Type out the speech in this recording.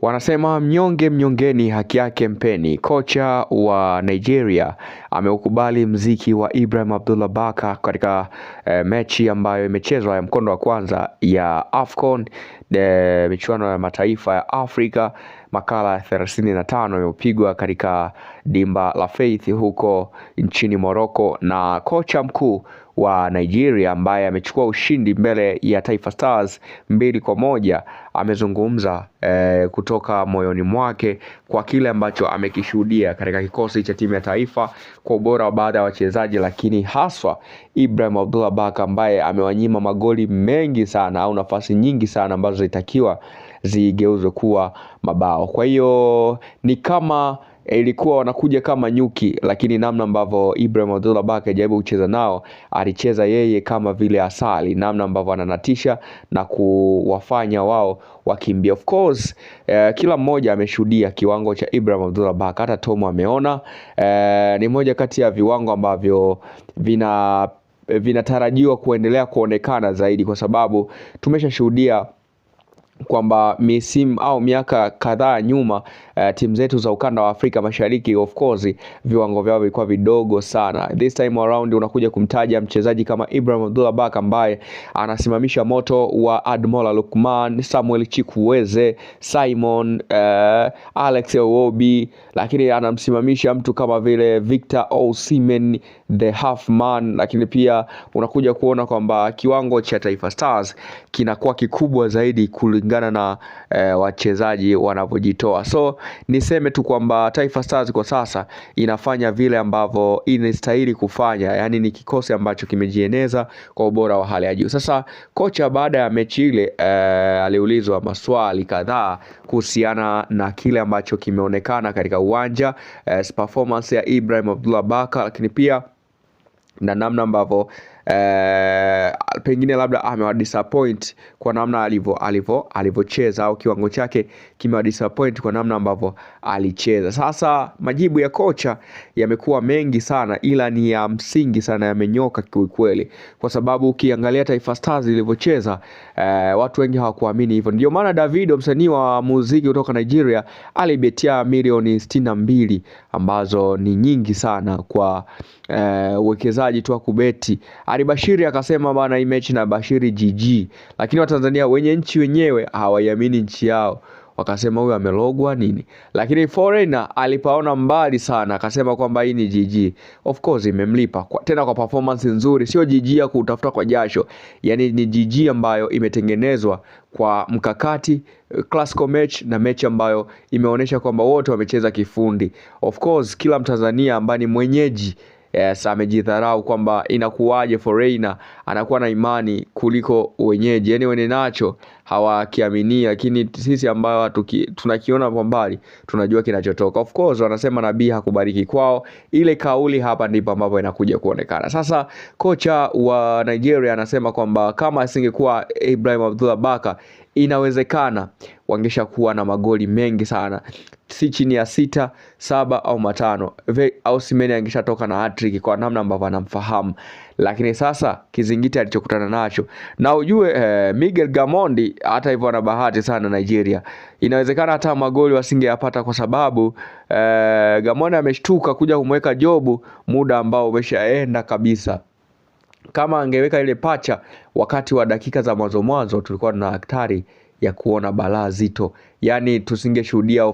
Wanasema mnyonge mnyongeni haki yake mpeni. Kocha wa Nigeria ameukubali mziki wa Ibrahim Abdullah Baka katika mechi ambayo imechezwa ya mkondo wa kwanza ya AFCON, michuano ya mataifa ya Afrika, makala ya 35 imepigwa katika dimba la Faith huko nchini Morocco, na kocha mkuu wa Nigeria ambaye amechukua ushindi mbele ya Taifa Stars 2-1 amezungumza kutoka moyoni mwake kwa kile ambacho amekishuhudia katika kikosi cha timu ya taifa, kwa ubora wa baadhi ya wachezaji, lakini haswa Ibrahim Abdullah Baka ambaye amewanyima magoli mengi sana au nafasi nyingi sana ambazo zitakiwa zigeuzwe kuwa mabao. Kwa hiyo ni kama ilikuwa wanakuja kama nyuki, lakini namna ambavyo Ibrahim Abdullah Baka jaribu kucheza nao, alicheza yeye kama vile asali, namna ambavyo ananatisha na kuwafanya wao wakimbia. Of course kila mmoja ameshuhudia kiwango cha Ibrahim Abdullah Baka, hata Tomo ameona. Ni moja kati ya viwango ambavyo vinatarajiwa kuendelea kuonekana zaidi, kwa sababu tumeshashuhudia kwamba misimu au miaka kadhaa nyuma timu zetu za ukanda wa Afrika Mashariki, of course viwango vyao vilikuwa vidogo sana. This time around unakuja kumtaja mchezaji kama Ibrahim Abdullah Baka ambaye anasimamisha moto wa Ademola Lookman, Samuel Chukwueze, Simon Alex Iwobi, lakini anamsimamisha mtu kama vile Victor Osimhen the half man. Lakini pia unakuja kuona kwamba kiwango cha Taifa Stars kinakuwa kikubwa zaidi kulingana na wachezaji wanavyojitoa. So niseme tu kwamba Taifa Stars kwa sasa inafanya vile ambavyo inastahili kufanya, yani ni kikosi ambacho kimejieneza kwa ubora wa hali ya juu. Sasa kocha baada ya mechi ile aliulizwa maswali kadhaa kuhusiana na kile ambacho kimeonekana katika uwanja, performance ya Ibrahim Abdullah Baka, lakini pia na namna ambavyo pengine labda amewadisappoint kwa namna alivyocheza au kiwango chake kimewadisappoint kwa namna ambavyo alicheza. Sasa majibu ya kocha yamekuwa mengi sana, ila ni ya msingi sana, yamenyoka kweli, kwa sababu ukiangalia Taifa Stars ilivyocheza watu wengi hawakuamini hivyo. Ndio maana Davido, msanii wa muziki kutoka Nigeria, alibetia milioni 62 ambazo ni nyingi sana kwa uwekezaji tu wa kubeti. Alibashiri akasema bana, hii mechi na bashiri GG, lakini Watanzania wenye nchi wenyewe hawaiamini nchi yao, wakasema huyu amelogwa nini. Lakini foreigner alipaona mbali sana, akasema kwamba hii ni GG. Of course imemlipa tena kwa performance nzuri, sio GG ya kutafuta kwa jasho, yani ni GG ambayo imetengenezwa kwa mkakati, classical match, na mechi ambayo imeonyesha kwamba wote wamecheza kifundi. Of course kila Mtanzania ambaye ni mwenyeji amejidharau kwamba inakuwaje foreigner anakuwa na imani kuliko wenyeji, yani wenye nacho hawakiamini, lakini sisi ambao tunakiona kwa mbali tunajua kinachotoka. Of course wanasema nabii hakubariki kwao, ile kauli hapa ndipo ambapo inakuja kuonekana. Sasa kocha wa Nigeria anasema kwamba kama asingekuwa Ibrahim Abdullah Baka, inawezekana wangeshakuwa na magoli mengi sana, si chini ya 6, 7 au 5. Osimhen angeshatoka na hat-trick kwa namna ambavyo anamfahamu. Lakini sasa kizingiti alichokutana nacho, na ujue Miguel Gamondi hata hivyo ana bahati sana Nigeria, inawezekana hata magoli wasingeyapata kwa sababu Gamondi ameshtuka kuja kumweka Jobu muda ambao umeshaenda kabisa. Kama angeweka ile pacha wakati wa dakika za mwanzo tulikuwa na hatari ya kuona balaa zito, yani tusingeshuhudia